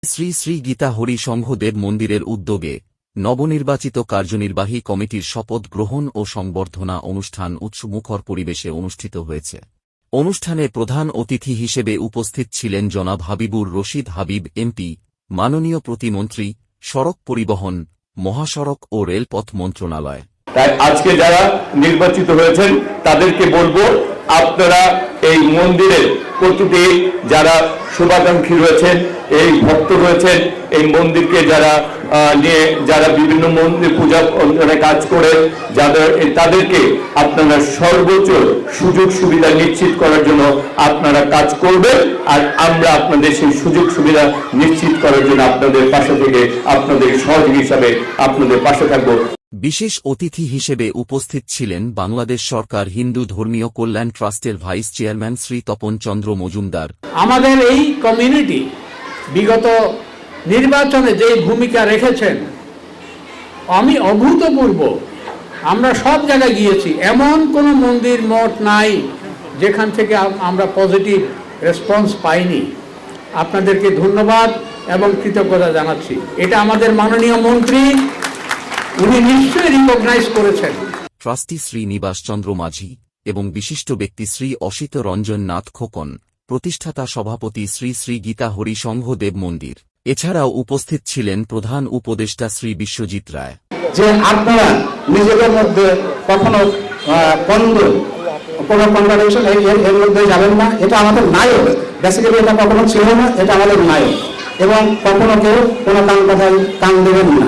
শ্রী শ্রী গীতা হরি সংঘ দেব মন্দিরের উদ্যোগে নবনির্বাচিত কার্যনির্বাহী কমিটির শপথ গ্রহণ ও সংবর্ধনা অনুষ্ঠান উৎসবমুখর পরিবেশে অনুষ্ঠিত হয়েছে। অনুষ্ঠানে প্রধান অতিথি হিসেবে উপস্থিত ছিলেন জনাব হাবিবুর রশিদ হাবিব এমপি, মাননীয় প্রতিমন্ত্রী, সড়ক পরিবহন, মহাসড়ক ও রেলপথ মন্ত্রণালয়। তাই আজকে যারা নির্বাচিত হয়েছেন তাদেরকে বলবো, আপনারা এই মন্দিরের প্রতিটি যারা শুভাকাঙ্ক্ষী রয়েছেন, এই ভক্ত রয়েছেন, এই মন্দিরকে যারা নিয়ে যারা বিভিন্ন মন্দির পূজা অঞ্চলে কাজ করে তাদেরকে আপনারা সর্বোচ্চ সুযোগ সুবিধা নিশ্চিত করার জন্য আপনারা কাজ করবেন। আর আমরা আপনাদের সেই সুযোগ সুবিধা নিশ্চিত করার জন্য আপনাদের পাশে থেকে আপনাদের সহযোগী হিসাবে আপনাদের পাশে থাকবো। বিশেষ অতিথি হিসেবে উপস্থিত ছিলেন বাংলাদেশ সরকার হিন্দু ধর্মীয় কল্যাণ ট্রাস্টের ভাইস চেয়ারম্যান শ্রী তপন চন্দ্র মজুমদার। আমাদের এই কমিউনিটি বিগত নির্বাচনে যে ভূমিকা রেখেছেন আমি অভূতপূর্ব। আমরা সব জায়গায় গিয়েছি, এমন কোনো মন্দির মঠ নাই যেখান থেকে আমরা পজিটিভ রেসপন্স পাইনি। আপনাদেরকে ধন্যবাদ এবং কৃতজ্ঞতা জানাচ্ছি। এটা আমাদের মাননীয় মন্ত্রী উনি নিশ্চয়ই রিকগনাইজ করেছেন। ট্রাস্টি শ্রী নিবাস চন্দ্র মাঝি এবং বিশিষ্ট ব্যক্তি শ্রী অসিত রঞ্জন নাথ খোকন, প্রতিষ্ঠাতা সভাপতি শ্রী শ্রী গীতা হরি সংঘ দেব মন্দির। এছাড়াও উপস্থিত ছিলেন প্রধান উপদেষ্টা শ্রী বিশ্বজিৎ রায়। যে আপনারা নিজেদের মধ্যে কখনো কোনো কনভারসেশন এর মধ্যে যাবেন না, এটা আমাদের নায়ক। বেসিক্যালি এটা কখনো ছিল না, এটা আমাদের নায়ক, এবং কখনো কেউ কোনো কথায় কান দেবেন না।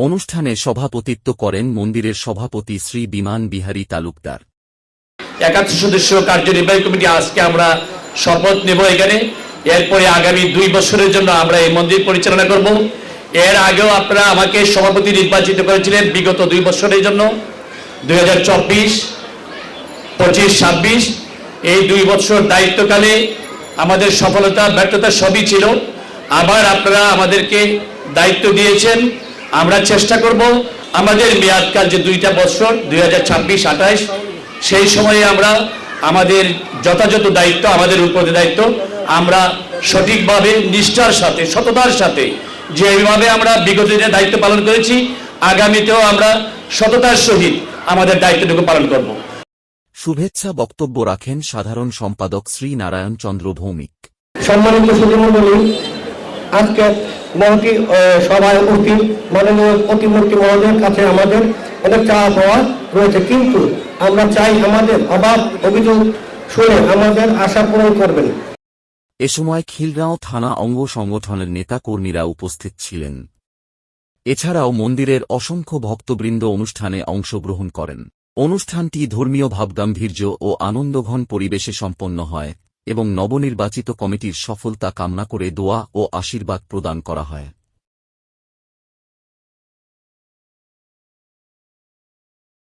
অনুষ্ঠানে সভাপতিত্ব করেন মন্দিরের সভাপতি শ্রী বিমান বিহারী তালুকদার। 71 সদস্য কার্যনির্বাহী কমিটি আজকে আমরা শপথ নেব এখানে। এরপরে আগামী 2 বছরের জন্য আমরা এই মন্দির পরিচালনা করব। এর আগেও আপনারা আমাকে সভাপতি নির্বাচিত করেছিলেন বিগত 2 বছরের জন্য, 2024, 25, 26। এই 2 বছর দায়িত্বকালে আমাদের সফলতা ব্যর্থতা সবই ছিল। আবার আপনারা আমাদেরকে দায়িত্ব দিয়েছেন। আমরা চেষ্টা করব আমাদের মেয়াদকাল যে 2টা বছর 2026-28, সেই সময়ে আমরা আমাদের যথাযথ দায়িত্ব, আমাদের উপরে দায়িত্ব আমরা সঠিকভাবে নিষ্ঠার সাথে সততার সাথে যেভাবে আমরা বিগত দিনে দায়িত্ব পালন করেছি, আগামীতেও আমরা সততার সহিত আমাদের দায়িত্বটুকু পালন করব। শুভেচ্ছা বক্তব্য রাখেন সাধারণ সম্পাদক শ্রী নারায়ণ চন্দ্র ভৌমিক। সম্মানিত সুধীমণ্ডলী, আজকে মহতি সভায় উপস্থিত মাননীয় প্রতিমন্ত্রী মহোদয়ের কাছে আমাদের অনেক চাওয়া পাওয়া রয়েছে, কিন্তু আমরা চাই আমাদের অভাব অভিযোগ শুনে আমাদের আশা পূরণ করবেন। এ সময় খিলগাঁও থানা অঙ্গ সংগঠনের নেতা কর্মীরা উপস্থিত ছিলেন। এছাড়াও মন্দিরের অসংখ্য ভক্তবৃন্দ অনুষ্ঠানে অংশগ্রহণ করেন। অনুষ্ঠানটি ধর্মীয় ভাবগাম্ভীর্য ও আনন্দঘন পরিবেশে সম্পন্ন হয় এবং নবনির্বাচিত কমিটির সফলতা কামনা করে দোয়া ও আশীর্বাদ প্রদান করা হয়।